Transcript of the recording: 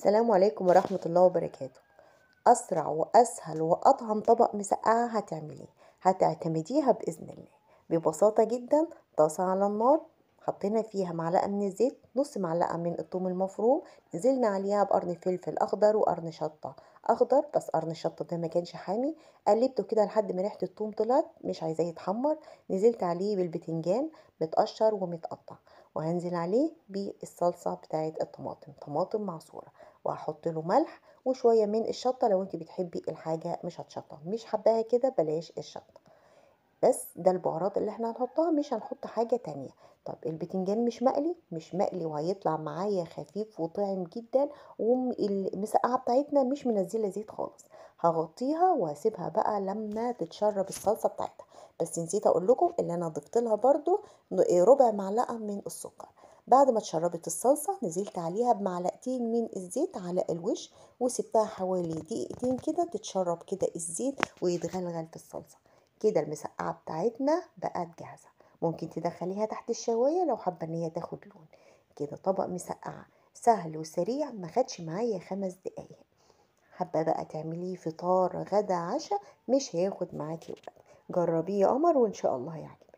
السلام عليكم ورحمة الله وبركاته. أسرع وأسهل وأطعم طبق مسقعة هتعمليه، هتعتمديها بإذن الله ببساطة جدا. طاسة على النار، حطينا فيها معلقة من الزيت، نص معلقة من الثوم المفروم، نزلنا عليها بقرن فلفل أخضر وقرن شطة أخضر، بس قرن الشطة ده ما كانش حامي. قلبته كده لحد ما ريحة الثوم طلعت، مش عايزاه يتحمر. نزلت عليه بالبتنجان متقشر ومتقطع، وهنزل عليه بالصلصة بتاعت الطماطم، طماطم معصورة، وهحط له ملح وشوية من الشطة لو انت بتحبي الحاجة مش هتشطة، مش حباها كده بلاش الشطة. بس ده البهارات اللي احنا هنحطها، مش هنحط حاجة تانية. طب البتنجان مش مقلي وهيطلع معايا خفيف وطعم جدا، والمسقعة بتاعتنا مش منزلة زيت خالص. هغطيها وهسيبها بقى لما تتشرب الصلصة بتاعتها. بس نسيت اقول لكم اللي انا ضفت لها برضو ربع معلقة من السكر. بعد ما اتشربت الصلصة نزلت عليها بمعلقتين من الزيت على الوش، وسبتها حوالي دقيقتين كده تتشرب كده الزيت ويتغلغل في الصلصة. كده المسقعة بتاعتنا بقت جاهزة. ممكن تدخليها تحت الشواية لو حابة ان هي تاخد لون. كده طبق مسقعة سهل وسريع، ما خدش معايا 5 دقايق. حابة بقى تعمليه فطار غدا عشاء، مش هياخد معاكي وقت. جربيه يا قمر وان شاء الله يعجبك.